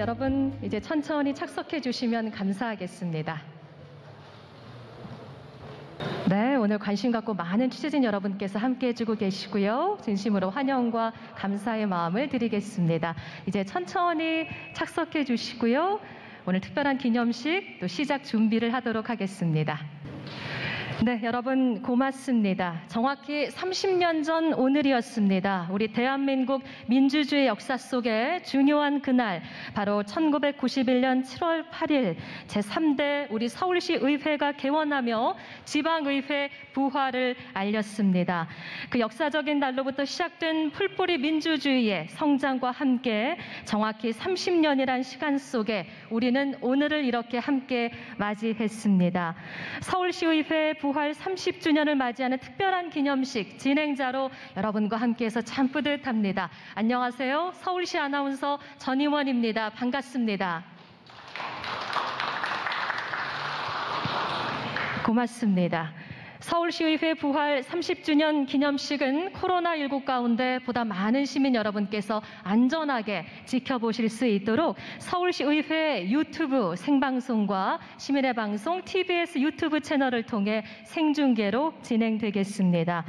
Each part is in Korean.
여러분 이제 천천히 착석해 주시면 감사하겠습니다. 네, 오늘 관심 갖고 많은 취재진 여러분께서 함께 해주고 계시고요. 진심으로 환영과 감사의 마음을 드리겠습니다. 이제 천천히 착석해 주시고요. 오늘 특별한 기념식 또 시작 준비를 하도록 하겠습니다. 네, 여러분 고맙습니다. 정확히 30년 전 오늘이었습니다. 우리 대한민국 민주주의 역사 속에 중요한 그날, 바로 1991년 7월 8일 제3대 우리 서울시 의회가 개원하며 지방의회 부활을 알렸습니다. 그 역사적인 날로부터 시작된 풀뿌리 민주주의의 성장과 함께 정확히 30년이란 시간 속에 우리는 오늘을 이렇게 함께 맞이했습니다. 서울시의회 부활 30주년을 맞이하는 특별한 기념식 진행자로 여러분과 함께해서 참 뿌듯합니다. 안녕하세요. 서울시 아나운서 전희원입니다. 반갑습니다. 고맙습니다. 서울시의회 부활 30주년 기념식은 코로나19 가운데 보다 많은 시민 여러분께서 안전하게 지켜보실 수 있도록 서울시의회 유튜브 생방송과 시민의 방송 TBS 유튜브 채널을 통해 생중계로 진행되겠습니다.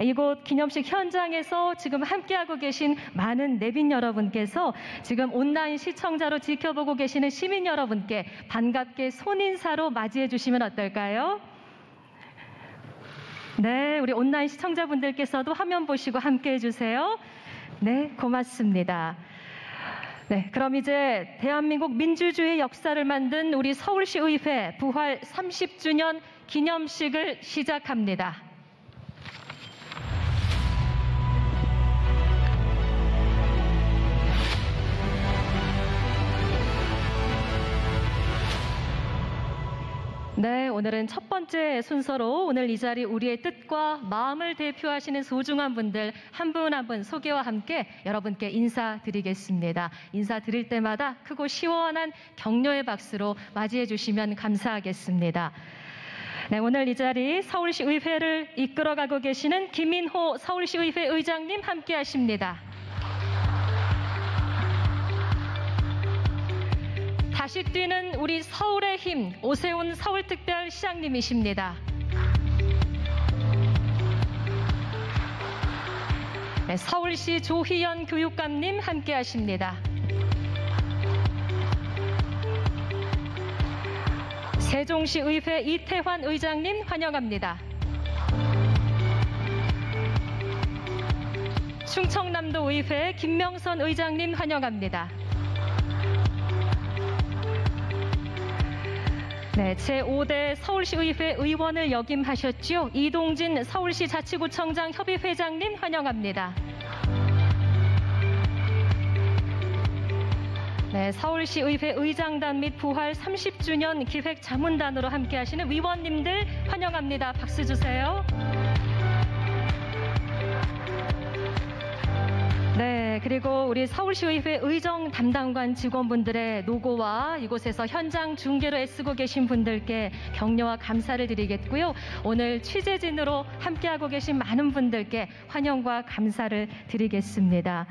이곳 기념식 현장에서 지금 함께하고 계신 많은 내빈 여러분께서 지금 온라인 시청자로 지켜보고 계시는 시민 여러분께 반갑게 손인사로 맞이해 주시면 어떨까요? 네, 우리 온라인 시청자분들께서도 화면 보시고 함께 해주세요. 네, 고맙습니다. 네, 그럼 이제 대한민국 민주주의 역사를 만든 우리 서울시의회 부활 30주년 기념식을 시작합니다. 네, 오늘은 첫 번째 순서로 오늘 이 자리 우리의 뜻과 마음을 대표하시는 소중한 분들 한 분 한 분 소개와 함께 여러분께 인사드리겠습니다. 인사드릴 때마다 크고 시원한 격려의 박수로 맞이해 주시면 감사하겠습니다. 네, 오늘 이 자리 서울시의회를 이끌어가고 계시는 김인호 서울시의회 의장님 함께 하십니다. 다시 뛰는 우리 서울의 힘 오세훈 서울특별시장님이십니다. 네, 서울시 조희연 교육감님 함께 하십니다. 세종시 의회 이태환 의장님 환영합니다. 충청남도 의회 김명선 의장님 환영합니다. 네, 제5대 서울시의회 의원을 역임하셨죠. 이동진 서울시 자치구청장 협의회장님 환영합니다. 네, 서울시의회 의장단 및 부활 30주년 기획자문단으로 함께하시는 위원님들 환영합니다. 박수 주세요. 네, 그리고 우리 서울시의회 의정 담당관 직원분들의 노고와 이곳에서 현장 중계로 애쓰고 계신 분들께 격려와 감사를 드리겠고요. 오늘 취재진으로 함께하고 계신 많은 분들께 환영과 감사를 드리겠습니다.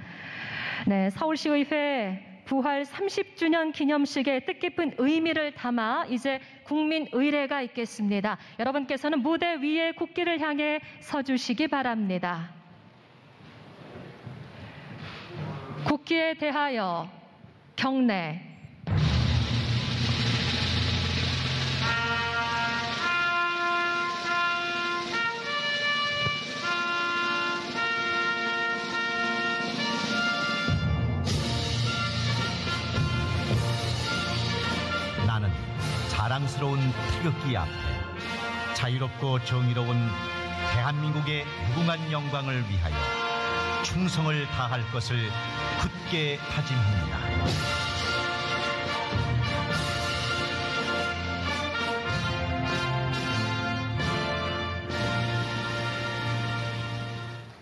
네, 서울시의회 부활 30주년 기념식의 뜻깊은 의미를 담아 이제 국민의례가 있겠습니다. 여러분께서는 무대 위에 국기를 향해 서주시기 바랍니다. 국기에 대하여 경례. 나는 자랑스러운 태극기 앞에 자유롭고 정의로운 대한민국의 무궁한 영광을 위하여 충성을 다할 것을 굳게 다짐합니다.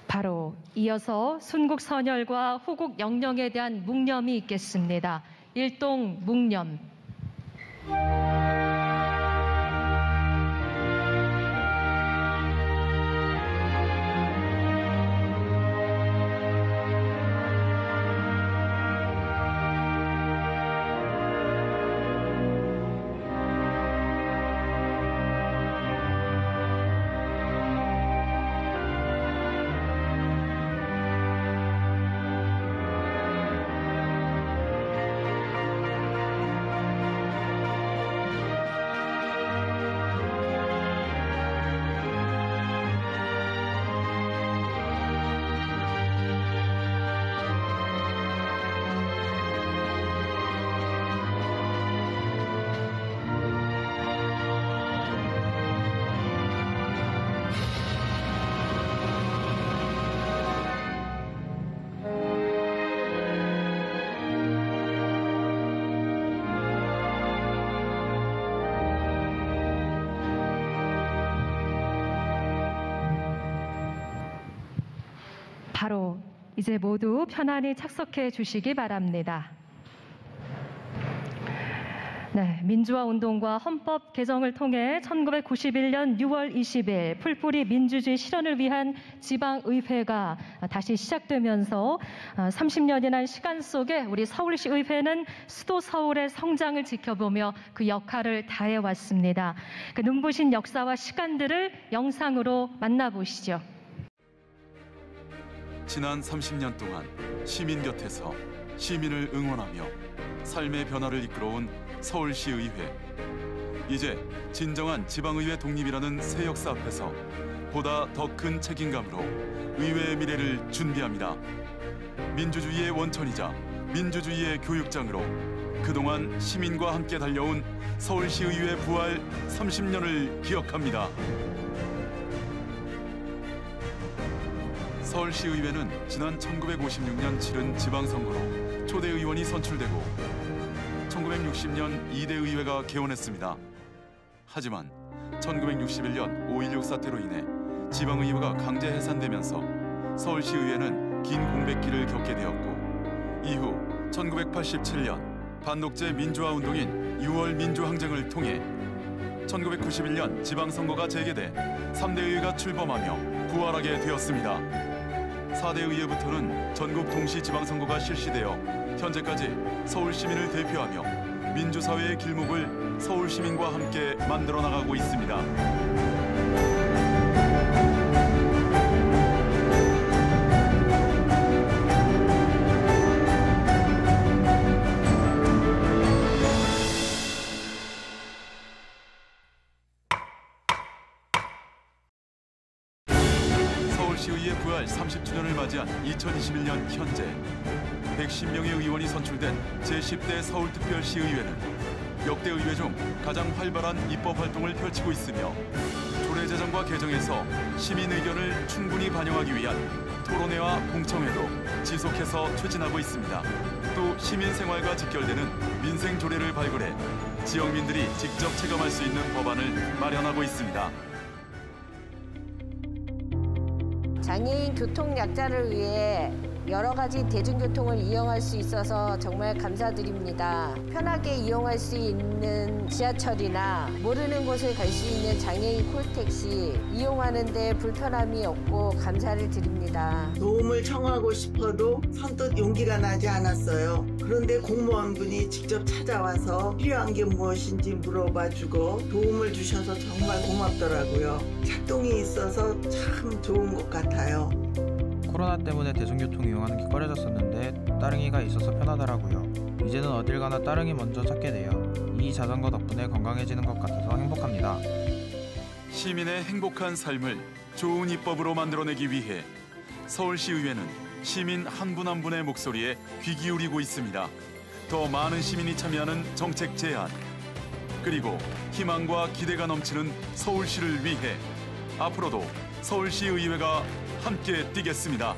바로 이어서 순국 선열과 호국 영령에 대한 묵념이 있겠습니다. 일동 묵념. 바로 이제 모두 편안히 착석해 주시기 바랍니다. 네, 민주화 운동과 헌법 개정을 통해 1991년 6월 20일 풀뿌리 민주주의 실현을 위한 지방의회가 다시 시작되면서 30년이나 시간 속에 우리 서울시 의회는 수도 서울의 성장을 지켜보며 그 역할을 다해왔습니다. 그 눈부신 역사와 시간들을 영상으로 만나보시죠. 지난 30년 동안 시민 곁에서 시민을 응원하며 삶의 변화를 이끌어온 서울시의회. 이제 진정한 지방의회 독립이라는 새 역사 앞에서 보다 더 큰 책임감으로 의회의 미래를 준비합니다. 민주주의의 원천이자 민주주의의 교육장으로 그동안 시민과 함께 달려온 서울시의회 부활 30년을 기억합니다. 서울시의회는 지난 1956년 치른 지방선거로 초대 의원이 선출되고 1960년 2대 의회가 개원했습니다. 하지만 1961년 5.16 사태로 인해 지방의회가 강제 해산되면서 서울시의회는 긴 공백기를 겪게 되었고 이후 1987년 반독재 민주화 운동인 6월 민주항쟁을 통해 1991년 지방선거가 재개돼 3대 의회가 출범하며 부활하게 되었습니다. 4대 의회부터는 전국 동시 지방선거가 실시되어 현재까지 서울시민을 대표하며 민주사회의 길목을 서울시민과 함께 만들어 나가고 있습니다. 서울시의회 부활 30주년을 맞이한 2021년 현재 110명의 의원이 선출된 제10대 서울특별시의회는 역대 의회 중 가장 활발한 입법 활동을 펼치고 있으며 조례제정과 개정에서 시민 의견을 충분히 반영하기 위한 토론회와 공청회도 지속해서 추진하고 있습니다. 또 시민 생활과 직결되는 민생 조례를 발굴해 지역민들이 직접 체감할 수 있는 법안을 마련하고 있습니다. 장애인 교통 약자를 위해 여러 가지 대중교통을 이용할 수 있어서 정말 감사드립니다. 편하게 이용할 수 있는 지하철이나 모르는 곳에 갈 수 있는 장애인 콜택시 이용하는 데 불편함이 없고 감사를 드립니다. 도움을 청하고 싶어도 선뜻 용기가 나지 않았어요. 그런데 공무원분이 직접 찾아와서 필요한 게 무엇인지 물어봐주고 도움을 주셔서 정말 고맙더라고요. 작동이 있어서 참 좋은 것 같아요. 코로나 때문에 대중교통 이용하는 게 꺼려졌었는데 따릉이가 있어서 편하더라고요. 이제는 어딜 가나 따릉이 먼저 찾게 돼요. 이 자전거 덕분에 건강해지는 것 같아서 행복합니다. 시민의 행복한 삶을 좋은 입법으로 만들어내기 위해 서울시의회는 시민 한 분 한 분의 목소리에 귀 기울이고 있습니다. 더 많은 시민이 참여하는 정책 제안, 그리고 희망과 기대가 넘치는 서울시를 위해 앞으로도 서울시의회가 함께 뛰겠습니다.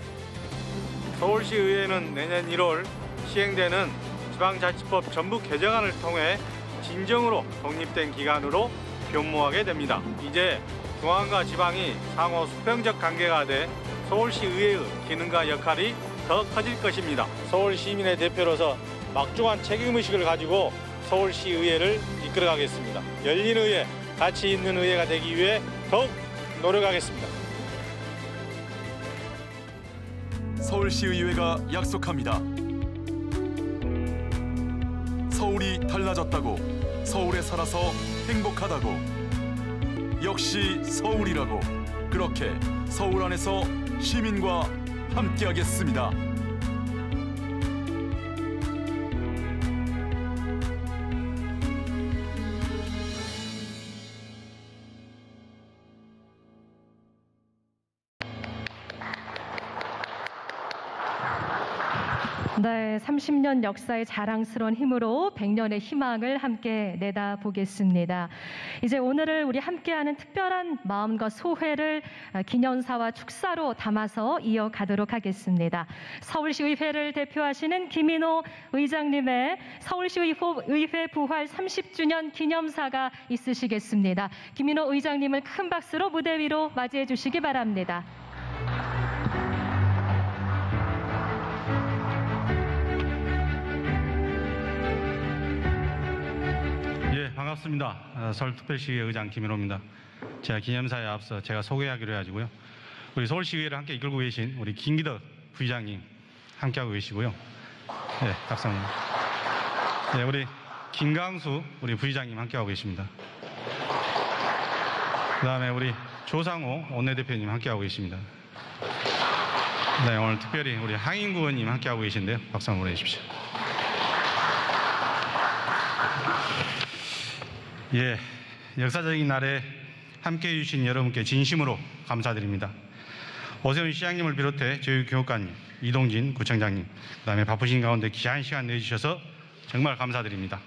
서울시의회는 내년 1월 시행되는 지방자치법 전부 개정안을 통해 진정으로 독립된 기관으로 변모하게 됩니다. 이제 중앙과 지방이 상호 수평적 관계가 돼 서울시의회의 기능과 역할이 더 커질 것입니다. 서울시민의 대표로서 막중한 책임의식을 가지고 서울시의회를 이끌어가겠습니다. 열린 의회, 가치 있는 의회가 되기 위해 더욱 노력하겠습니다. 서울시의회가 약속합니다. 서울이 달라졌다고, 서울에 살아서 행복하다고, 역시 서울이라고, 그렇게 서울 안에서 시민과 함께하겠습니다. 네, 30년 역사의 자랑스러운 힘으로 100년의 희망을 함께 내다보겠습니다. 이제 오늘을 우리 함께하는 특별한 마음과 소회를 기념사와 축사로 담아서 이어가도록 하겠습니다. 서울시의회를 대표하시는 김인호 의장님의 서울시의회 부활 30주년 기념사가 있으시겠습니다. 김인호 의장님을 큰 박수로 무대 위로 맞이해 주시기 바랍니다. 반갑습니다. 서울특별시의회 의장 김인호입니다. 제가 기념사에 앞서 제가 소개하기로 해가지고요. 우리 서울시의회를 함께 이끌고 계신 우리 김기덕 부의장님 함께하고 계시고요. 네, 박사님. 네, 우리 김강수 우리 부의장님 함께하고 계십니다. 그 다음에 우리 조상호 원내대표님 함께하고 계십니다. 네, 오늘 특별히 우리 항인구 의원님 함께하고 계신데요. 박수 한번 보내주십시오. 예, 역사적인 날에 함께해 주신 여러분께 진심으로 감사드립니다. 오세훈 시장님을 비롯해 교육관님, 이동진 구청장님, 그 다음에 바쁘신 가운데 귀한 시간 내주셔서 정말 감사드립니다.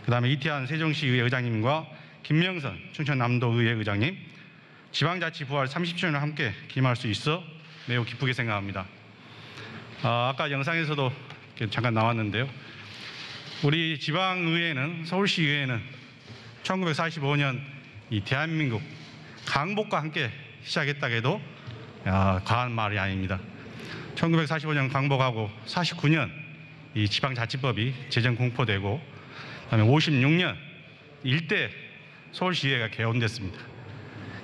그 다음에 이태한 세종시의회 의장님과 김명선 춘천남도의회 의장님, 지방자치 부활 30주년을 함께 기념할 수 있어 매우 기쁘게 생각합니다. 아까 영상에서도 잠깐 나왔는데요. 우리 지방의회는, 서울시의회는 1945년 이 대한민국 강복과 함께 시작했다고 해도 과한 말이 아닙니다. 1945년 강복하고 49년 이 지방자치법이 제정 공포되고, 그다음에 56년 일대 서울시의회가 개원됐습니다.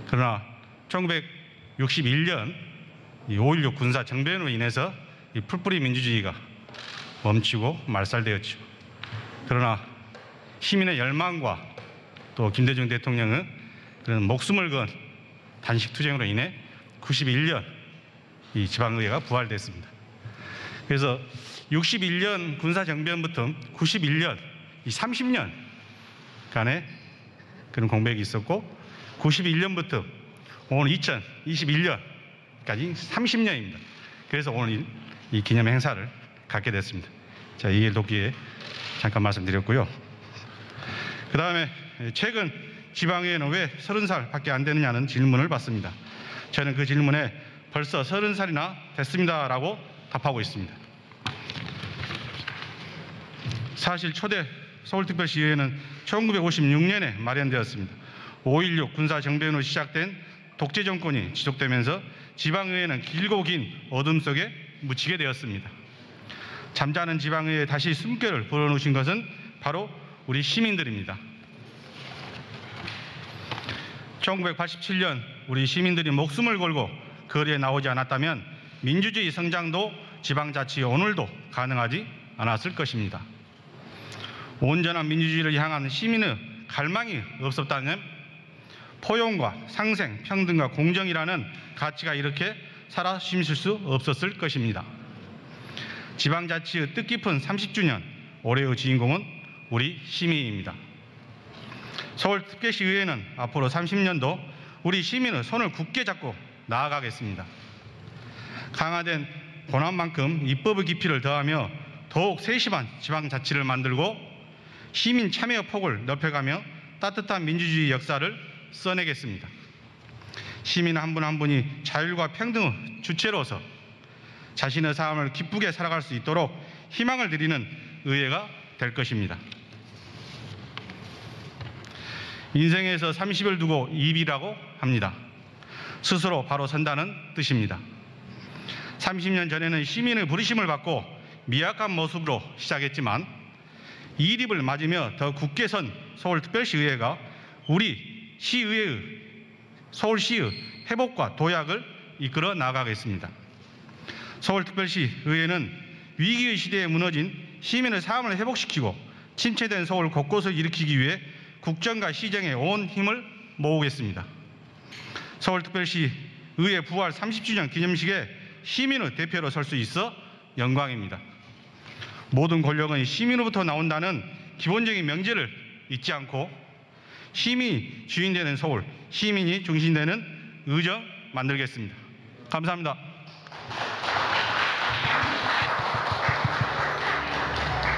그러나 1961년 이 5.16 군사 정변으로 인해서 이 풀뿌리 민주주의가 멈추고 말살되었죠. 그러나 시민의 열망과 또 김대중 대통령은 그런 목숨을 건 단식 투쟁으로 인해 91년 이 지방의회가 부활됐습니다. 그래서 61년 군사정변부터 91년 이 30년간의 그런 공백이 있었고, 91년부터 오늘 2021년까지 30년입니다. 그래서 오늘 이 기념 행사를 갖게 됐습니다. 자, 이해 돕기에 잠깐 말씀드렸고요. 그 다음에 최근 지방의회는 왜 30살밖에 안 되느냐는 질문을 받습니다. 저는 그 질문에 벌써 30살이나 됐습니다라고 답하고 있습니다. 사실 초대 서울특별시의회는 1956년에 마련되었습니다. 5.16 군사정변으로 시작된 독재 정권이 지속되면서 지방의회는 길고 긴 어둠 속에 묻히게 되었습니다. 잠자는 지방의회에 다시 숨결을 불어넣으신 것은 바로 우리 시민들입니다. 1987년 우리 시민들이 목숨을 걸고 거리에 나오지 않았다면 민주주의 성장도 지방자치 오늘도 가능하지 않았을 것입니다. 온전한 민주주의를 향한 시민의 갈망이 없었다면 포용과 상생, 평등과 공정이라는 가치가 이렇게 살아 숨쉴 수 없었을 것입니다. 지방자치의 뜻깊은 30주년, 올해의 주인공은 우리 시민입니다. 서울특별시의회는 앞으로 30년도 우리 시민의 손을 굳게 잡고 나아가겠습니다. 강화된 권한만큼 입법의 깊이를 더하며 더욱 세심한 지방자치를 만들고 시민 참여 폭을 넓혀가며 따뜻한 민주주의 역사를 써내겠습니다. 시민 한 분 한 분이 자율과 평등의 주체로서 자신의 삶을 기쁘게 살아갈 수 있도록 희망을 드리는 의회가 될 것입니다. 인생에서 30을 두고 2비라고 합니다. 스스로 바로 선다는 뜻입니다. 30년 전에는 시민의 부르심을 받고 미약한 모습으로 시작했지만 2립을 맞으며 더 굳게 선 서울특별시의회가 우리 시의회의, 서울시의 회복과 도약을 이끌어 나가겠습니다. 서울특별시의회는 위기의 시대에 무너진 시민의 삶을 회복시키고 침체된 서울 곳곳을 일으키기 위해 국정과 시정에 온 힘을 모으겠습니다. 서울특별시 의회 부활 30주년 기념식에 시민의 대표로 설 수 있어 영광입니다. 모든 권력은 시민으로부터 나온다는 기본적인 명제를 잊지 않고 시민이 주인되는 서울, 시민이 중심되는 의정 만들겠습니다. 감사합니다.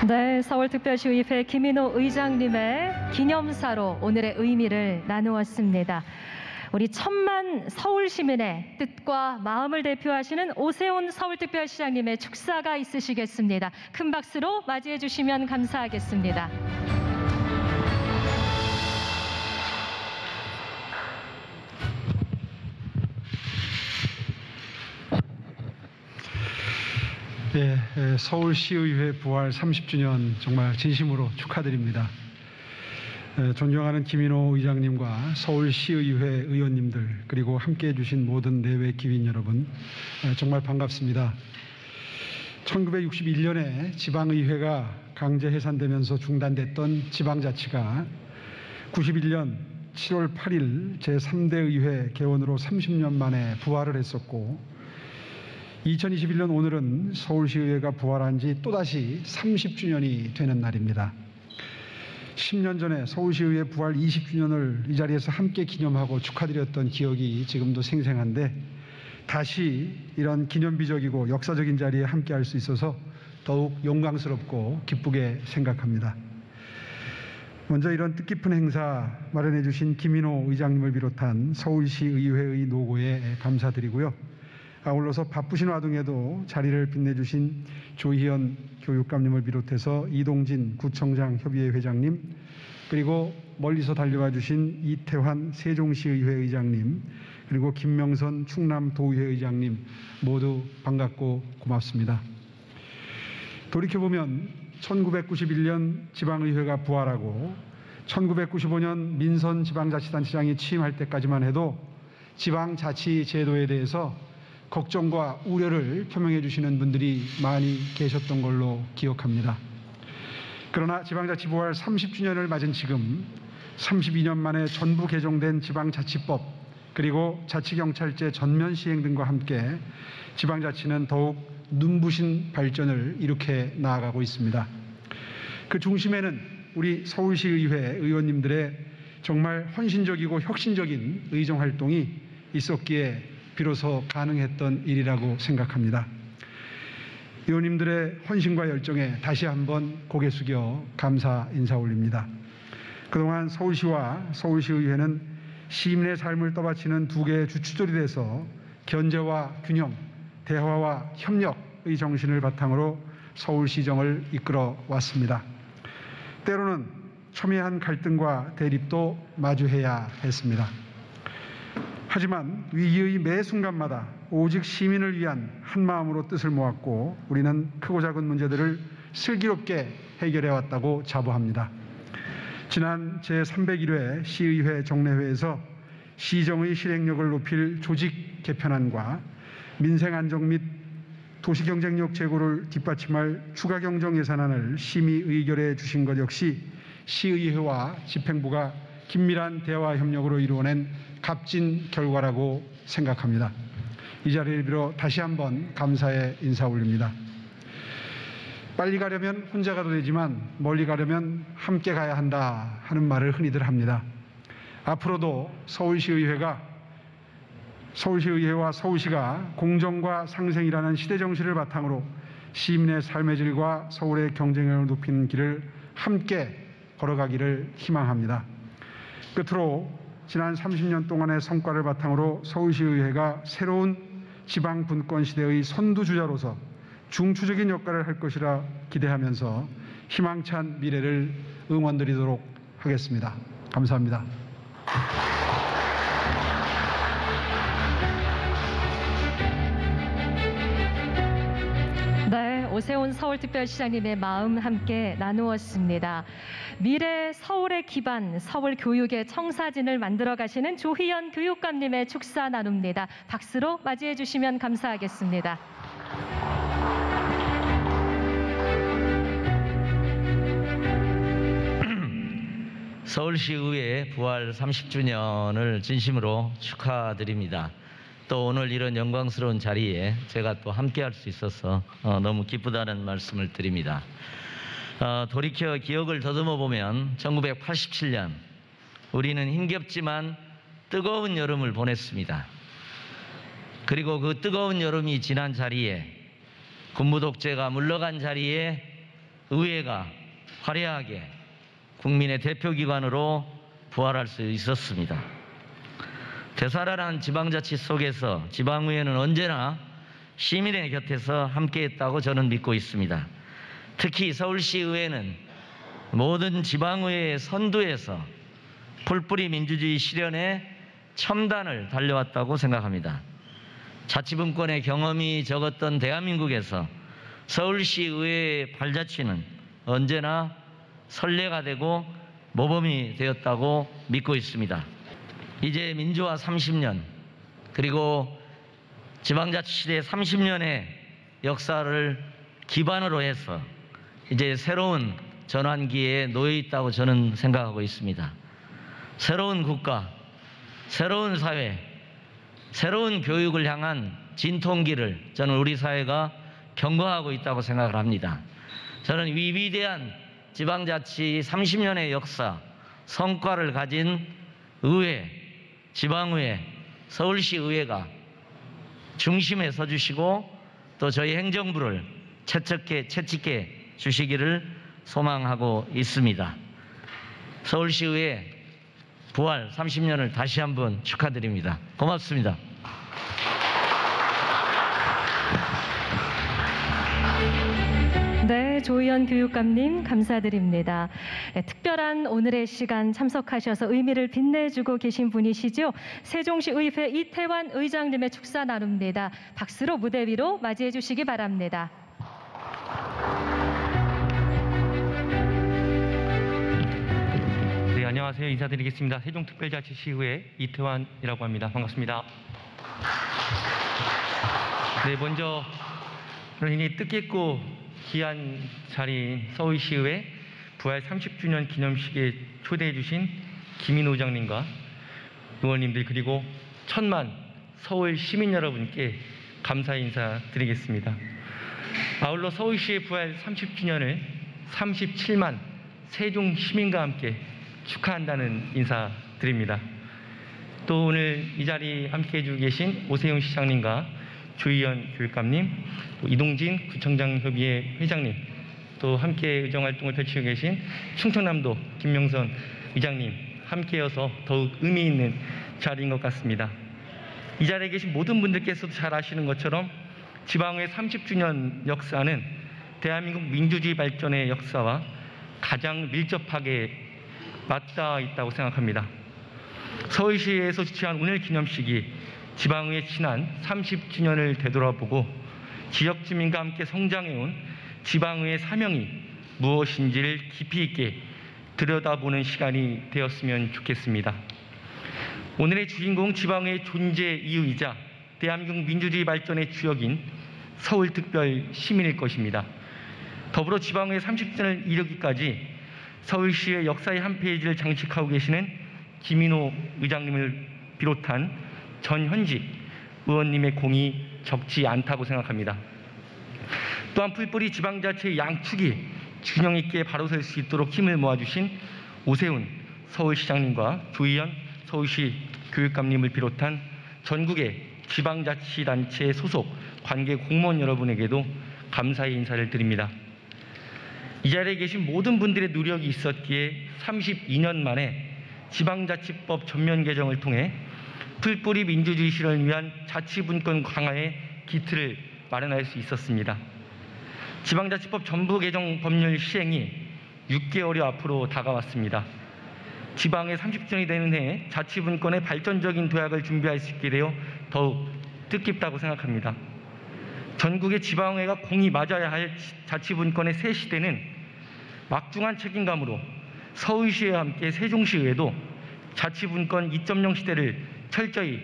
네, 서울특별시의회 김인호 의장님의 기념사로 오늘의 의미를 나누었습니다. 우리 1000만 서울 시민의 뜻과 마음을 대표하시는 오세훈 서울특별시장님의 축사가 있으시겠습니다. 큰 박수로 맞이해 주시면 감사하겠습니다. 네, 서울시의회 부활 30주년 정말 진심으로 축하드립니다. 존경하는 김인호 의장님과 서울시의회 의원님들 그리고 함께해 주신 모든 내외 기빈 여러분, 정말 반갑습니다. 1961년에 지방의회가 강제 해산되면서 중단됐던 지방자치가 91년 7월 8일 제3대 의회 개원으로 30년 만에 부활을 했었고, 2021년 오늘은 서울시의회가 부활한 지 또다시 30주년이 되는 날입니다. 10년 전에 서울시의회 부활 20주년을 이 자리에서 함께 기념하고 축하드렸던 기억이 지금도 생생한데, 다시 이런 기념비적이고 역사적인 자리에 함께할 수 있어서 더욱 영광스럽고 기쁘게 생각합니다. 먼저 이런 뜻깊은 행사 마련해 주신 김인호 의장님을 비롯한 서울시의회의 노고에 감사드리고요. 아울러서 바쁘신 와중에도 자리를 빛내주신 조희연 교육감님을 비롯해서 이동진 구청장 협의회 회장님, 그리고 멀리서 달려와 주신 이태환 세종시의회 의장님, 그리고 김명선 충남도의회 의장님 모두 반갑고 고맙습니다. 돌이켜보면 1991년 지방의회가 부활하고 1995년 민선지방자치단체장이 취임할 때까지만 해도 지방자치제도에 대해서 걱정과 우려를 표명해 주시는 분들이 많이 계셨던 걸로 기억합니다. 그러나 지방자치 부활 30주년을 맞은 지금 32년 만에 전부 개정된 지방자치법 그리고 자치경찰제 전면 시행 등과 함께 지방자치는 더욱 눈부신 발전을 이룩해 나아가고 있습니다. 그 중심에는 우리 서울시의회 의원님들의 정말 헌신적이고 혁신적인 의정활동이 있었기에 비로소 가능했던 일이라고 생각합니다. 의원님들의 헌신과 열정에 다시 한번 고개 숙여 감사 인사 올립니다. 그동안 서울시와 서울시의회는 시민의 삶을 떠받치는 두 개의 주축들이 돼서 견제와 균형, 대화와 협력의 정신을 바탕으로 서울시정을 이끌어 왔습니다. 때로는 첨예한 갈등과 대립도 마주해야 했습니다. 하지만 위기의 매 순간마다 오직 시민을 위한 한마음으로 뜻을 모았고 우리는 크고 작은 문제들을 슬기롭게 해결해왔다고 자부합니다. 지난 제301회 시의회 정례회에서 시정의 실행력을 높일 조직 개편안과 민생 안정 및 도시 경쟁력 제고를 뒷받침할 추가 경정 예산안을 심의 의결해 주신 것 역시 시의회와 집행부가 긴밀한 대화 협력으로 이루어낸 값진 결과라고 생각합니다. 이 자리를 빌어 다시 한번 감사의 인사 올립니다. 빨리 가려면 혼자 가도 되지만 멀리 가려면 함께 가야 한다 하는 말을 흔히들 합니다. 앞으로도 서울시의회와 서울시가 공정과 상생이라는 시대 정신을 바탕으로 시민의 삶의 질과 서울의 경쟁력을 높이는 길을 함께 걸어가기를 희망합니다. 끝으로 지난 30년 동안의 성과를 바탕으로 서울시의회가 새로운 지방분권 시대의 선두주자로서 중추적인 역할을 할 것이라 기대하면서 희망찬 미래를 응원드리도록 하겠습니다. 감사합니다. 네, 오세훈 서울특별시장님의 마음 함께 나누었습니다. 미래 서울의 기반, 서울 교육의 청사진을 만들어 가시는 조희연 교육감님의 축사 나눕니다. 박수로 맞이해 주시면 감사하겠습니다. 서울시의회 부활 30주년을 진심으로 축하드립니다. 또 오늘 이런 영광스러운 자리에 제가 또 함께할 수 있어서 너무 기쁘다는 말씀을 드립니다. 돌이켜 기억을 더듬어 보면 1987년 우리는 힘겹지만 뜨거운 여름을 보냈습니다. 그리고 그 뜨거운 여름이 지난 자리에 군부 독재가 물러간 자리에 의회가 화려하게 국민의 대표기관으로 부활할 수 있었습니다. 되살아난 지방자치 속에서 지방의회는 언제나 시민의 곁에서 함께했다고 저는 믿고 있습니다. 특히 서울시의회는 모든 지방의회의 선두에서 풀뿌리 민주주의 실현에 첨단을 달려왔다고 생각합니다. 자치분권의 경험이 적었던 대한민국에서 서울시의회의 발자취는 언제나 선례가 되고 모범이 되었다고 믿고 있습니다. 이제 민주화 30년 그리고 지방자치시대 30년의 역사를 기반으로 해서 이제 새로운 전환기에 놓여 있다고 저는 생각하고 있습니다. 새로운 국가, 새로운 사회, 새로운 교육을 향한 진통기를 저는 우리 사회가 경과하고 있다고 생각을 합니다. 저는 이 위대한 지방자치 30년의 역사, 성과를 가진 의회, 지방의회, 서울시의회가 중심에 서주시고 또 저희 행정부를 채찍해 주시기를 소망하고 있습니다. 서울시의회 부활 30년을 다시 한번 축하드립니다. 고맙습니다. 네, 조희연 교육감님 감사드립니다. 네, 특별한 오늘의 시간 참석하셔서 의미를 빛내주고 계신 분이시죠. 세종시의회 이태환 의장님의 축사 나눕니다. 박수로 무대 위로 맞이해 주시기 바랍니다. 네, 안녕하세요. 인사드리겠습니다. 세종특별자치시의회 이태환이라고 합니다. 반갑습니다. 네, 먼저 이 뜻깊고 귀한 자리인 서울시의회 부활 30주년 기념식에 초대해 주신 김인호 의장님과 의원님들 그리고 1000만 서울 시민 여러분께 감사의 인사드리겠습니다. 아울러 서울시의 부활 30주년을 37만 세종 시민과 함께 축하한다는 인사드립니다. 또 오늘 이 자리에 함께해 주고 계신 오세훈 시장님과 조희연 교육감님, 또 이동진 구청장협의회 회장님, 또 함께 의정활동을 펼치고 계신 충청남도 김명선 의장님 함께여서 더욱 의미 있는 자리인 것 같습니다. 이 자리에 계신 모든 분들께서도 잘 아시는 것처럼 지방의 30주년 역사는 대한민국 민주주의 발전의 역사와 가장 밀접하게 맞닿아 있다고 생각합니다. 서울시에서 주최한 오늘 기념식이 지방의 지난 30주년을 되돌아보고 지역 주민과 함께 성장해온 지방의 사명이 무엇인지를 깊이 있게 들여다보는 시간이 되었으면 좋겠습니다. 오늘의 주인공 지방의 존재 이유이자 대한민국 민주주의 발전의 주역인 서울특별 시민일 것입니다. 더불어 지방의 30주년을 이루기까지 서울시의 역사의 한 페이지를 장식하고 계시는 김인호 의장님을 비롯한 전현직 의원님의 공이 적지 않다고 생각합니다. 또한 풀뿌리 지방자치의 양축이 균형 있게 바로 설 수 있도록 힘을 모아주신 오세훈 서울시장님과 조희연 서울시 교육감님을 비롯한 전국의 지방자치단체 소속 관계 공무원 여러분에게도 감사의 인사를 드립니다. 이 자리에 계신 모든 분들의 노력이 있었기에 32년 만에 지방자치법 전면 개정을 통해 풀뿌리 민주주의 실현을 위한 자치분권 강화의 기틀을 마련할 수 있었습니다. 지방자치법 전부 개정 법률 시행이 6개월여 앞으로 다가왔습니다. 지방의 30주년이 되는 해에 자치분권의 발전적인 도약을 준비할 수 있게 되어 더욱 뜻깊다고 생각합니다. 전국의 지방의회가 공이 맞아야 할 자치분권의 새 시대는 막중한 책임감으로 서울시와 함께 세종시의회도 자치분권 2.0 시대를 철저히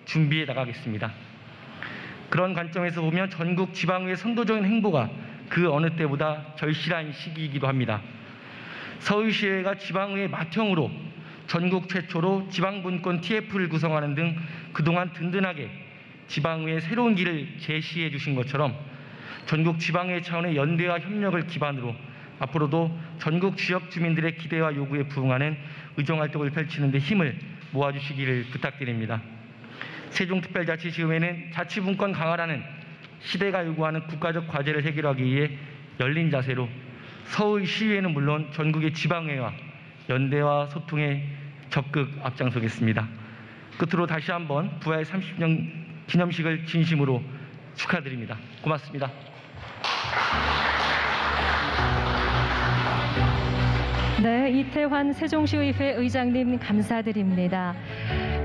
준비해 나가겠습니다. 그런 관점에서 보면 전국 지방의회 선도적인 행보가 그 어느 때보다 절실한 시기이기도 합니다. 서울시의회가 지방의회 맏형으로 전국 최초로 지방분권 TF를 구성하는 등 그동안 든든하게 지방의회 새로운 길을 제시해 주신 것처럼 전국 지방의회 차원의 연대와 협력을 기반으로 앞으로도 전국 지역 주민들의 기대와 요구에 부응하는 의정활동을 펼치는 데 힘을 모아주시기를 부탁드립니다. 세종특별자치시의회는 자치분권 강화라는 시대가 요구하는 국가적 과제를 해결하기 위해 열린 자세로 서울시의회는 물론 전국의 지방의회와 연대와 소통에 적극 앞장서겠습니다. 끝으로 다시 한번 부활 30주년 기념식을 진심으로 축하드립니다. 고맙습니다. 네, 이태환 세종시의회 의장님 감사드립니다.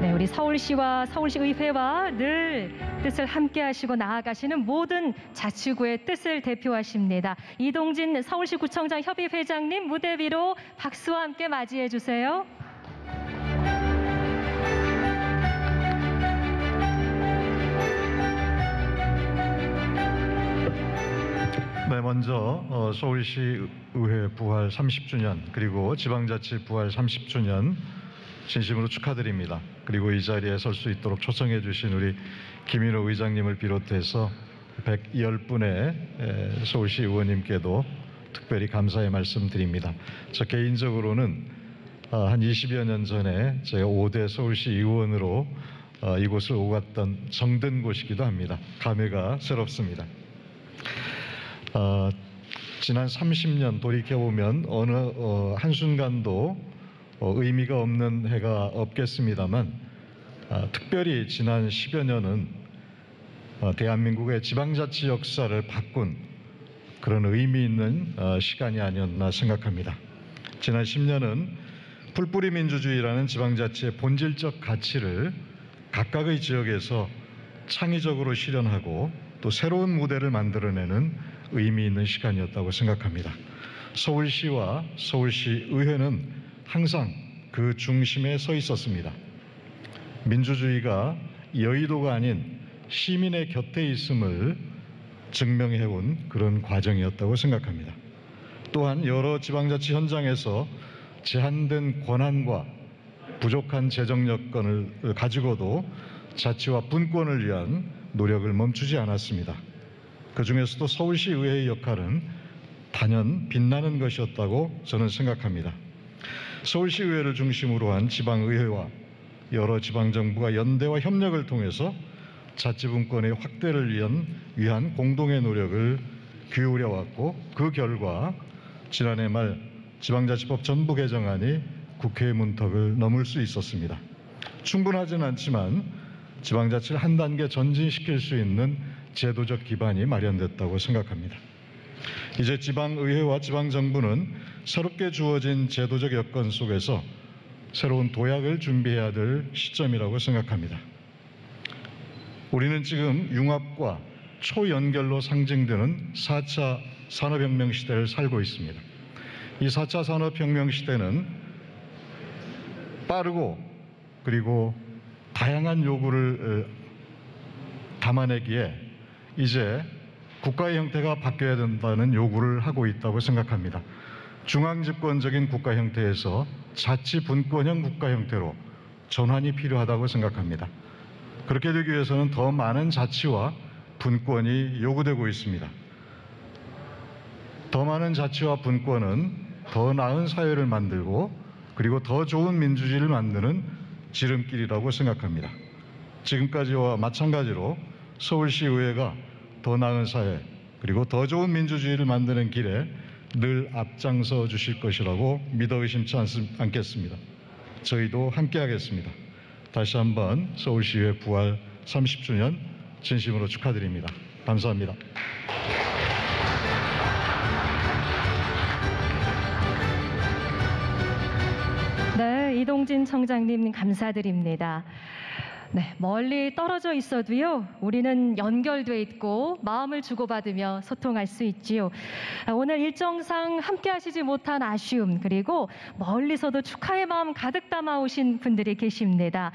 네, 네, 우리 서울시와 서울시의회와 늘 뜻을 함께 하시고 나아가시는 모든 자치구의 뜻을 대표하십니다. 이동진 서울시구청장 협의회장님 무대 위로 박수와 함께 맞이해 주세요. 네, 먼저 서울시의회 부활 30주년 그리고 지방자치 부활 30주년 진심으로 축하드립니다. 그리고 이 자리에 설 수 있도록 초청해 주신 우리 김인호 의장님을 비롯해서 110분의 서울시 의원님께도 특별히 감사의 말씀드립니다. 저 개인적으로는 한 20여 년 전에 제가 5대 서울시 의원으로 이곳을 오갔던 정든 곳이기도 합니다. 감회가 새롭습니다. 지난 30년 돌이켜보면 어느 한순간도 의미가 없는 해가 없겠습니다만 특별히 지난 10여 년은 대한민국의 지방자치 역사를 바꾼 그런 의미 있는 시간이 아니었나 생각합니다. 지난 10년은 풀뿌리 민주주의라는 지방자치의 본질적 가치를 각각의 지역에서 창의적으로 실현하고 또 새로운 무대를 만들어내는 의미 있는 시간이었다고 생각합니다. 서울시와 서울시의회는 항상 그 중심에 서 있었습니다. 민주주의가 여의도가 아닌 시민의 곁에 있음을 증명해온 그런 과정이었다고 생각합니다. 또한 여러 지방자치 현장에서 제한된 권한과 부족한 재정 여건을 가지고도 자치와 분권을 위한 노력을 멈추지 않았습니다. 그 중에서도 서울시의회의 역할은 단연 빛나는 것이었다고 저는 생각합니다. 서울시의회를 중심으로 한 지방의회와 여러 지방정부가 연대와 협력을 통해서 자치분권의 확대를 위한 공동의 노력을 기울여왔고 그 결과 지난해 말 지방자치법 전부 개정안이 국회 문턱을 넘을 수 있었습니다. 충분하지는 않지만 지방자치를 한 단계 전진시킬 수 있는 제도적 기반이 마련됐다고 생각합니다. 이제 지방의회와 지방정부는 새롭게 주어진 제도적 여건 속에서 새로운 도약을 준비해야 될 시점이라고 생각합니다. 우리는 지금 융합과 초연결로 상징되는 4차 산업혁명 시대를 살고 있습니다. 이 4차 산업혁명 시대는 빠르고 그리고 다양한 요구를 담아내기에 이제 국가의 형태가 바뀌어야 된다는 요구를 하고 있다고 생각합니다. 중앙집권적인 국가 형태에서 자치분권형 국가 형태로 전환이 필요하다고 생각합니다. 그렇게 되기 위해서는 더 많은 자치와 분권이 요구되고 있습니다. 더 많은 자치와 분권은 더 나은 사회를 만들고 그리고 더 좋은 민주주의를 만드는 지름길이라고 생각합니다. 지금까지와 마찬가지로 서울시의회가 더 나은 사회 그리고 더 좋은 민주주의를 만드는 길에 늘 앞장서 주실 것이라고 믿어 의심치 않겠습니다. 저희도 함께하겠습니다. 다시 한번 서울시의회 부활 30주년 진심으로 축하드립니다. 감사합니다. 네, 이동진 청장님 감사드립니다. 네, 멀리 떨어져 있어도요, 우리는 연결돼 있고 마음을 주고받으며 소통할 수 있지요. 오늘 일정상 함께 하시지 못한 아쉬움, 그리고 멀리서도 축하의 마음 가득 담아오신 분들이 계십니다.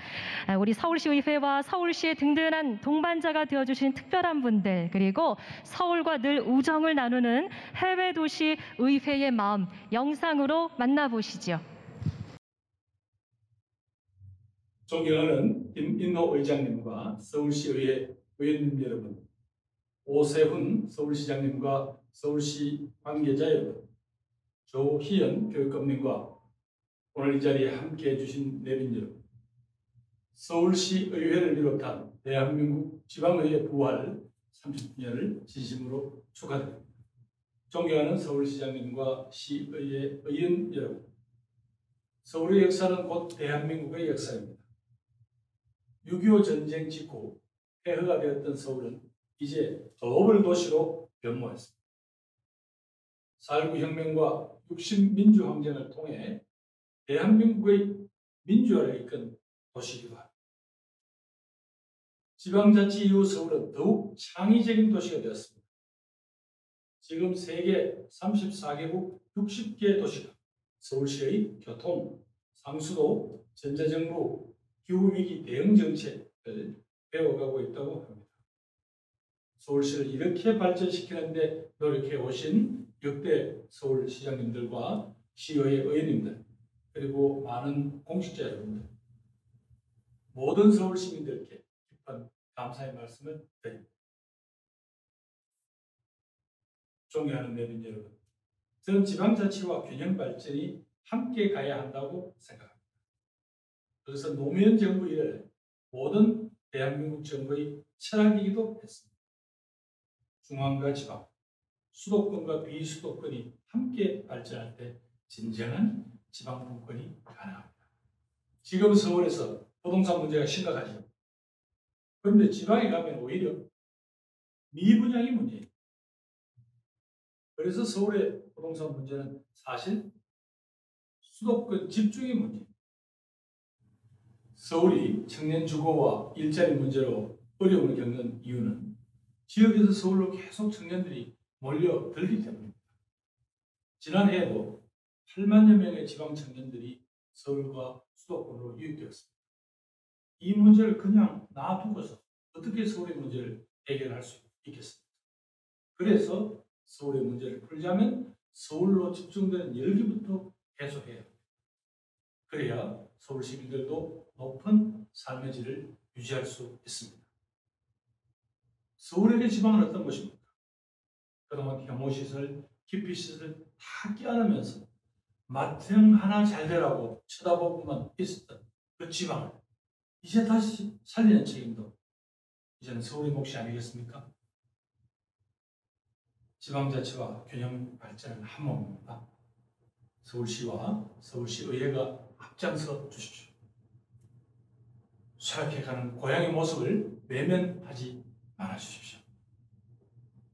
우리 서울시의회와 서울시의 든든한 동반자가 되어주신 특별한 분들, 그리고 서울과 늘 우정을 나누는 해외 도시 의회의 마음, 영상으로 만나보시죠. 존경하는 김인호 의장님과 서울시의회 의원님 여러분, 오세훈 서울시장님과 서울시 관계자 여러분, 조희연 교육감님과 오늘 이 자리에 함께해 주신 내빈 여러분, 서울시의회를 비롯한 대한민국 지방의회 부활 30주년을 진심으로 축하드립니다. 존경하는 서울시장님과 시의회 의원 여러분, 서울의 역사는 곧 대한민국의 역사입니다. 6.25 전쟁 직후 폐허가 되었던 서울은 이제 글로벌 도시로 변모했습니다. 4.19 혁명과 60 민주항쟁을 통해 대한민국의 민주화를 이끈 도시이기도 합니다. 지방자치 이후 서울은 더욱 창의적인 도시가 되었습니다. 지금 세계 34개국 60개 도시가 서울시의 교통, 상수도, 전자정부, 기후위기 대응 정책을 배워가고 있다고 합니다. 서울시를 이렇게 발전시키는 데 노력해 오신 역대 서울시장님들과 시의회 의원님들, 그리고 많은 공직자 여러분들, 모든 서울 시민들께 깊은 감사의 말씀을 드립니다. 존경하는 내빈 여러분, 저는 지방자치와 균형 발전이 함께 가야 한다고 생각합니다. 그래서 노무현 정부 이래 모든 대한민국 정부의 철학이기도 했습니다. 중앙과 지방, 수도권과 비수도권이 함께 발전할 때 진정한 지방 분권이 가능합니다. 지금 서울에서 부동산 문제가 심각하죠. 그런데 지방에 가면 오히려 미분양이 문제예요. 그래서 서울의 부동산 문제는 사실 수도권 집중의 문제입니다. 서울이 청년 주거와 일자리 문제로 어려움을 겪는 이유는 지역에서 서울로 계속 청년들이 몰려들기 때문입니다. 지난해에도 8만여 명의 지방 청년들이 서울과 수도권으로 유입되었습니다. 이 문제를 그냥 놔두고서 어떻게 서울의 문제를 해결할 수 있겠습니까? 그래서 서울의 문제를 풀자면 서울로 집중되는 열기부터 해소해야 합니다. 그래야 서울 시민들도 높은 삶의 질을 유지할 수 있습니다. 서울에게 지방은 어떤 것입니까? 그동안 혐오시설, 기피시설 다 껴안으면서 마땅 하나 잘 되라고 쳐다보고만 있었던 그 지방을 이제 다시 살리는 책임도 이제는 서울의 몫이 아니겠습니까? 지방자치와 균형 발전은 한 몸입니다. 서울시와 서울시의회가 앞장서 주십시오. 쇠락해가는 고향의 모습을 외면하지 말아주십시오.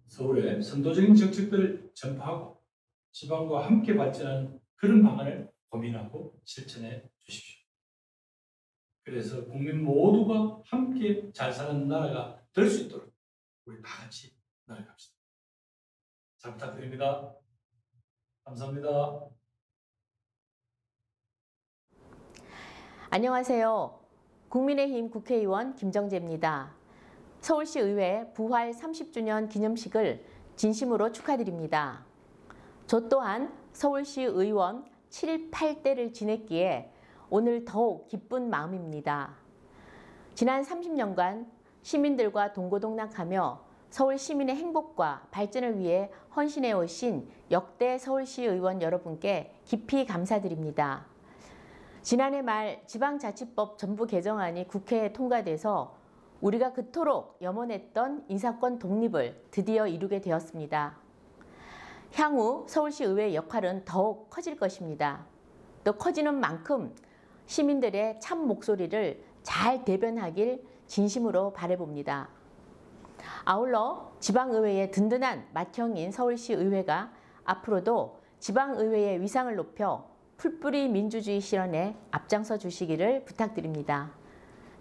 서울의 선도적인 정책들을 전파하고 지방과 함께 발전하는 그런 방안을 고민하고 실천해 주십시오. 그래서 국민 모두가 함께 잘 사는 나라가 될 수 있도록 우리 다 같이 노력합시다. 잘 부탁드립니다. 감사합니다. 안녕하세요. 국민의힘 국회의원 김정재입니다. 서울시의회 부활 30주년 기념식을 진심으로 축하드립니다. 저 또한 서울시 의원 7, 8대를 지냈기에 오늘 더욱 기쁜 마음입니다. 지난 30년간 시민들과 동고동락하며 서울 시민의 행복과 발전을 위해 헌신해 오신 역대 서울시 의원 여러분께 깊이 감사드립니다. 지난해 말 지방자치법 전부 개정안이 국회에 통과돼서 우리가 그토록 염원했던 인사권 독립을 드디어 이루게 되었습니다. 향후 서울시 의회의 역할은 더욱 커질 것입니다. 또 커지는 만큼 시민들의 참 목소리를 잘 대변하길 진심으로 바라봅니다. 아울러 지방의회의 든든한 맏형인 서울시 의회가 앞으로도 지방의회의 위상을 높여 풀뿌리 민주주의 실현에 앞장서 주시기를 부탁드립니다.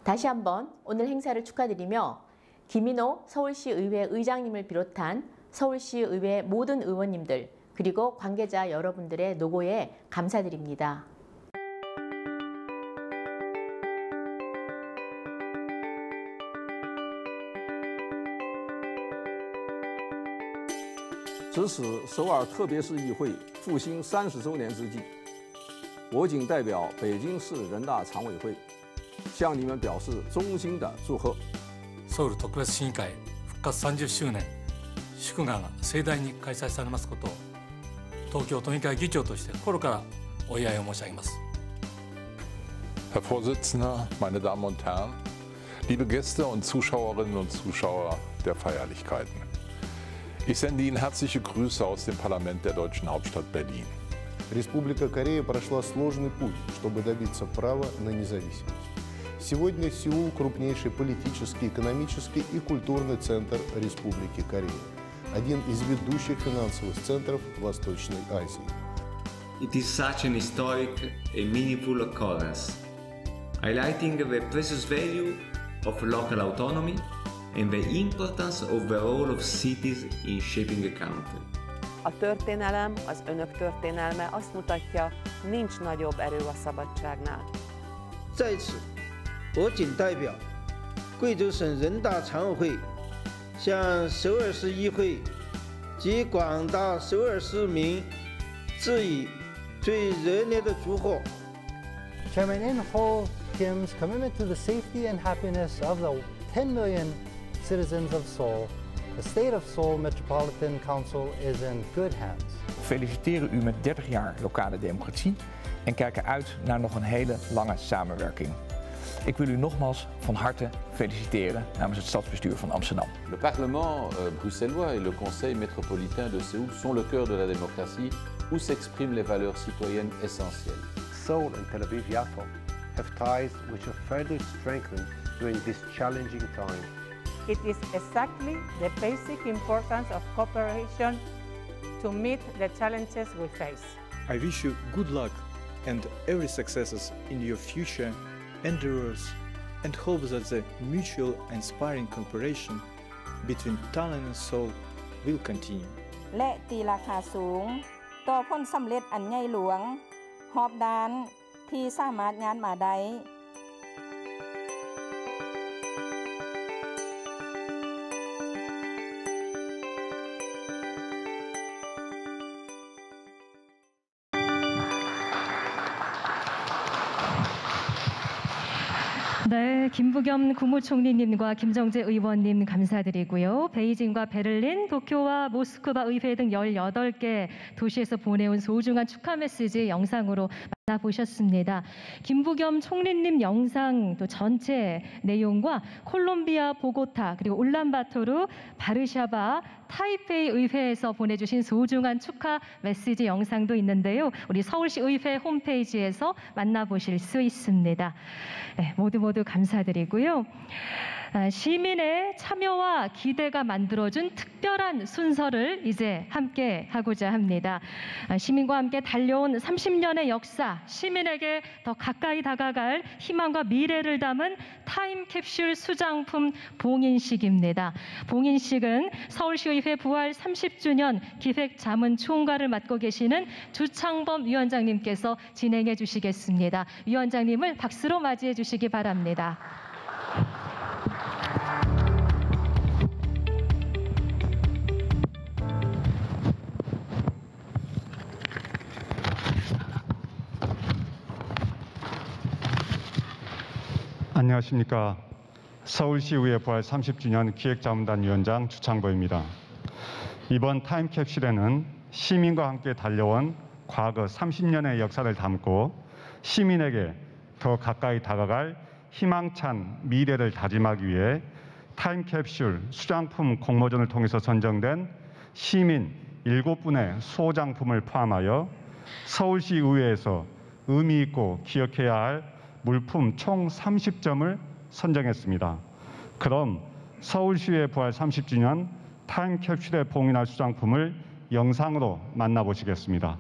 다시 한번 오늘 행사를 축하드리며 김인호 서울시의회 의장님을 비롯한 서울시의회 모든 의원님들 그리고 관계자 여러분들의 노고에 감사드립니다.值此首尔特别市议会复兴30周年之际，我谨代表北京市人大常委会向你们表示衷心的祝贺。ソウル特別市議会復活30周年祝賀が盛大に開催されますことを東京都議会議長として心からお祝いを申し上げます。Herr Vorsitzender, meine Damen und Herren, liebe Gäste und Zuschauerinnen und Zuschauer der Feierlichkeiten. Ich sende Ihnen herzliche Grüße aus dem Parlament der deutschen Hauptstadt Berlin. Республика Корея прошла сложный путь, чтобы добиться права на независимость. Сегодня Сеул – крупнейший политический, экономический и культурный центр Республики Корея, один из ведущих финансовых центров Восточной Азии. It is such an historic and meaningful occurrence, highlighting the precious value of local autonomy and the importance of the role of cities in shaping a country. A történelem, az önök történelme azt mutatja, nincs nagyobb erő a szabadságnál. 在此，我谨代表贵州省人大常委会向首尔市议会及广大首尔市民致以最热烈的祝贺。 Chairman In-ho Kim's commitment to the safety and happiness of the 10 million citizens of Seoul, the State of Seoul Metropolitan Council is in good hands. We feliciteren u met 30 jaar lokale democratie en kijken uit naar nog een hele lange samenwerking. Ik wil u nogmaals van harte feliciteren namens het stadsbestuur van Amsterdam. Le Parlement bruxellois et le Conseil métropolitain de Séoul sont le cœur de la démocratie où s'expriment les valeurs citoyennes essentielles. Seoul and Tel Aviv-Yafo have ties which are further strengthened during this challenging time. It is exactly the basic importance of cooperation to meet the challenges we face. I wish you good luck and every successes in your future endeavors and hope that the mutual inspiring cooperation between Thailand and Seoul will continue. และตีราคาสูงต่อผลสำเร็จอันใหญ่หลวงหอบด้านที่สามารถงานมาได้ 네, 김부겸 국무총리님과 김정재 의원님 감사드리고요. 베이징과 베를린, 도쿄와 모스크바 의회 등 18개 도시에서 보내온 소중한 축하 메시지 영상으로 만나보셨습니다. 김부겸 총리님 영상 또 전체 내용과 콜롬비아 보고타 그리고 울란바토르, 바르샤바, 타이페이 의회에서 보내주신 소중한 축하 메시지 영상도 있는데요. 우리 서울시 의회 홈페이지에서 만나보실 수 있습니다. 네, 모두 감사드리고요. 시민의 참여와 기대가 만들어준 특별한 순서를 이제 함께 하고자 합니다. 시민과 함께 달려온 30년의 역사, 시민에게 더 가까이 다가갈 희망과 미래를 담은 타임캡슐 수장품 봉인식입니다. 봉인식은 서울시의회 부활 30주년 기획자문 총괄을 맡고 계시는 주창범 위원장님께서 진행해 주시겠습니다. 위원장님을 박수로 맞이해 주시기 바랍니다. 안녕하십니까. 서울시의회 부활 30주년 기획자문단 위원장 주창보입니다. 이번 타임캡슐에는 시민과 함께 달려온 과거 30년의 역사를 담고 시민에게 더 가까이 다가갈 희망찬 미래를 다짐하기 위해 타임캡슐 수장품 공모전을 통해서 선정된 시민 7분의 소장품을 포함하여 서울시의회에서 의미 있고 기억해야 할 물품 총 30점을 선정했습니다. 그럼 서울시의 부활 30주년 타임캡슐에 봉인할 수장품을 영상으로 만나보시겠습니다.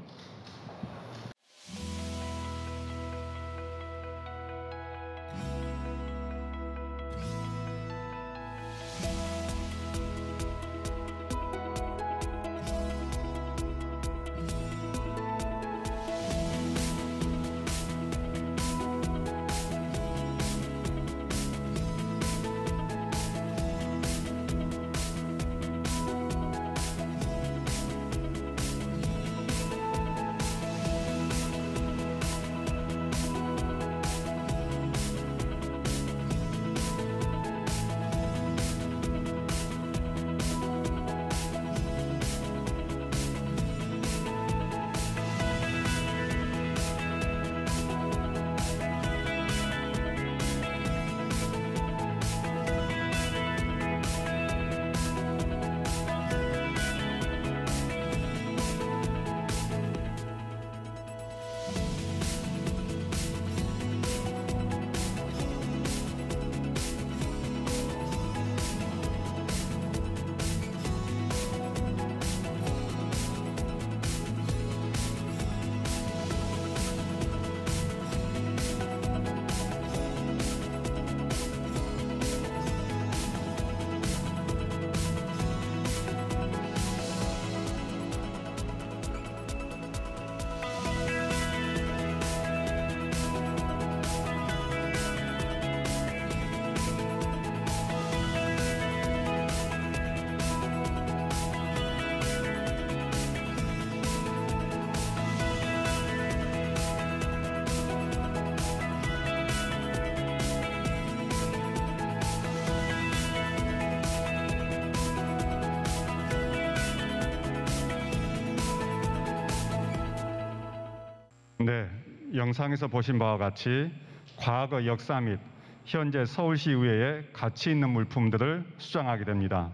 네, 영상에서 보신 바와 같이 과거 역사 및 현재 서울시의회에 가치 있는 물품들을 수장하게 됩니다.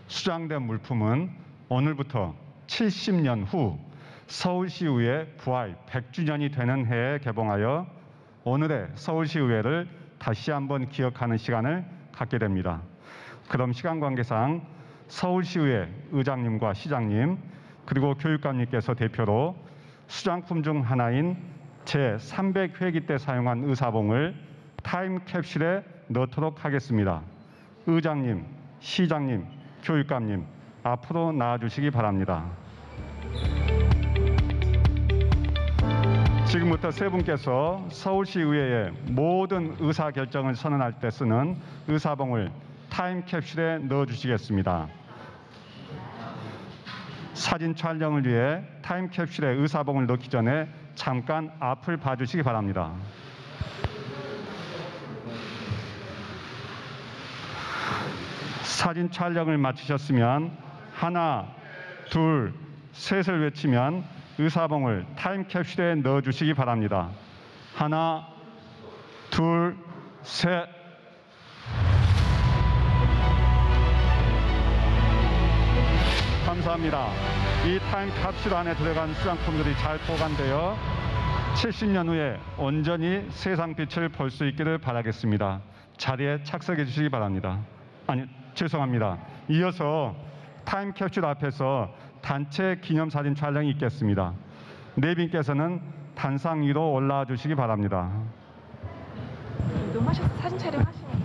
수장된 물품은 오늘부터 70년 후 서울시의회 부활 100주년이 되는 해에 개봉하여 오늘의 서울시의회를 다시 한번 기억하는 시간을 갖게 됩니다. 그럼 시간 관계상 서울시의회 의장님과 시장님 그리고 교육감님께서 대표로 수장품 중 하나인 제300회기 때 사용한 의사봉을 타임캡슐에 넣도록 하겠습니다. 의장님, 시장님, 교육감님 앞으로 나와주시기 바랍니다. 지금부터 세 분께서 서울시의회의 모든 의사결정을 선언할 때 쓰는 의사봉을 타임캡슐에 넣어주시겠습니다. 사진 촬영을 위해 타임캡슐에 의사봉을 넣기 전에 잠깐 앞을 봐주시기 바랍니다. 사진 촬영을 마치셨으면 하나, 둘, 셋을 외치면 의사봉을 타임캡슐에 넣어주시기 바랍니다. 하나, 둘, 셋. 감사합니다. 이 타임캡슐 안에 들어간 수장품들이 잘 보관되어 70년 후에 온전히 세상 빛을 볼 수 있기를 바라겠습니다. 자리에 착석해 주시기 바랍니다. 아니, 죄송합니다. 이어서 타임캡슐 앞에서 단체 기념사진 촬영이 있겠습니다. 네 분께서는 단상 위로 올라와 주시기 바랍니다. 이동하셔서 사진 촬영하시면 되세요.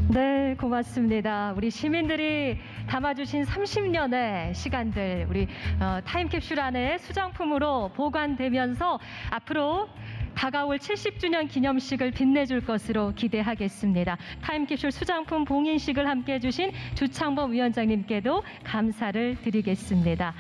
네, 고맙습니다. 우리 시민들이 담아주신 30년의 시간들 우리 타임캡슐 안에 수장품으로 보관되면서 앞으로 다가올 70주년 기념식을 빛내줄 것으로 기대하겠습니다. 타임캡슐 수장품 봉인식을 함께해 주신 주창범 위원장님께도 감사를 드리겠습니다.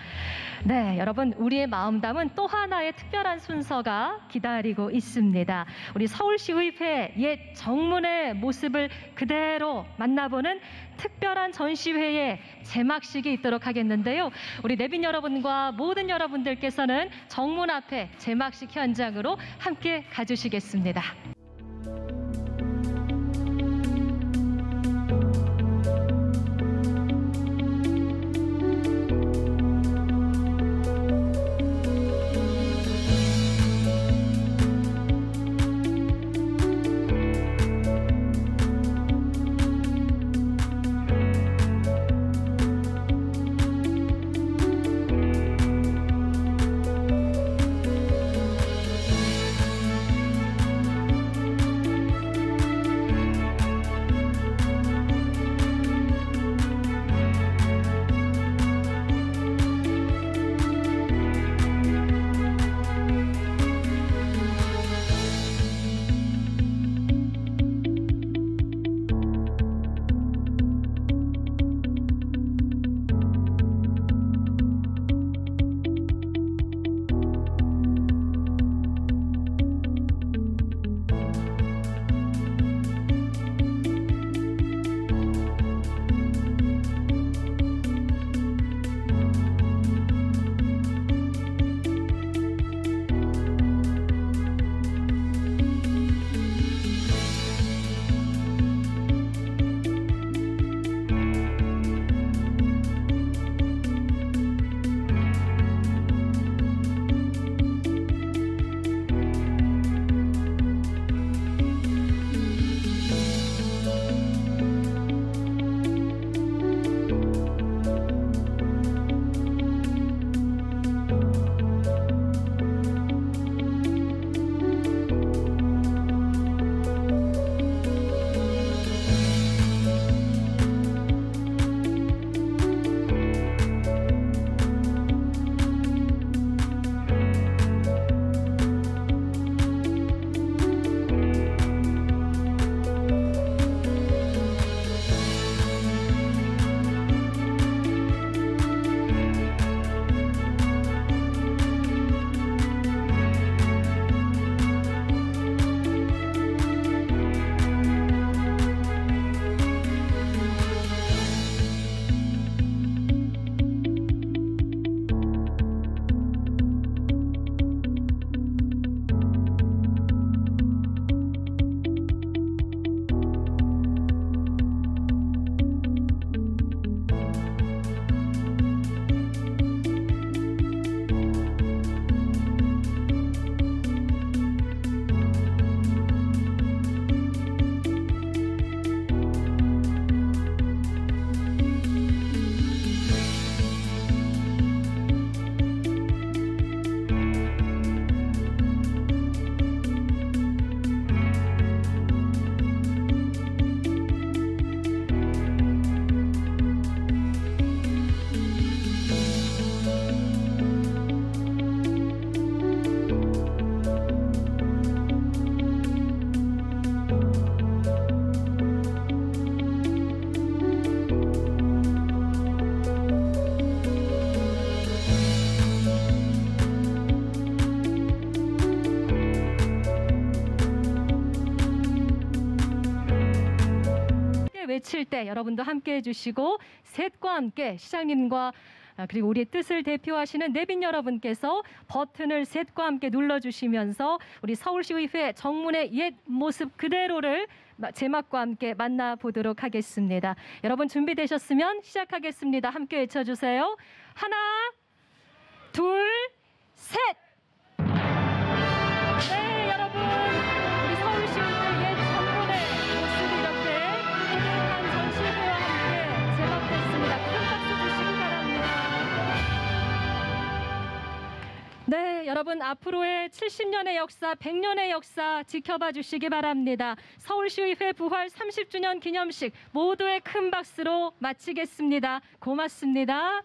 네, 여러분, 우리의 마음 담은 또 하나의 특별한 순서가 기다리고 있습니다. 우리 서울시의회 옛 정문의 모습을 그대로 만나보는 특별한 전시회의 제막식이 있도록 하겠는데요. 우리 내빈 여러분과 모든 여러분들께서는 정문 앞에 제막식 현장으로 함께 가주시겠습니다. 외칠 때 여러분도 함께해 주시고 셋과 함께 시장님과 그리고 우리의 뜻을 대표하시는 내빈 여러분께서 버튼을 셋과 함께 눌러주시면서 우리 서울시의회 정문의 옛 모습 그대로를 제막과 함께 만나보도록 하겠습니다. 여러분 준비되셨으면 시작하겠습니다. 함께 외쳐주세요. 하나, 둘, 셋! 네, 여러분. 우리 서울시의회 옛 정문의 모습이 이렇게 한 전시회와 함께 제막됐습니다. 큰 박수 주시기 바랍니다. 네, 여러분 앞으로의 70년의 역사, 100년의 역사 지켜봐 주시기 바랍니다. 서울시의회 부활 30주년 기념식 모두의 큰 박수로 마치겠습니다. 고맙습니다.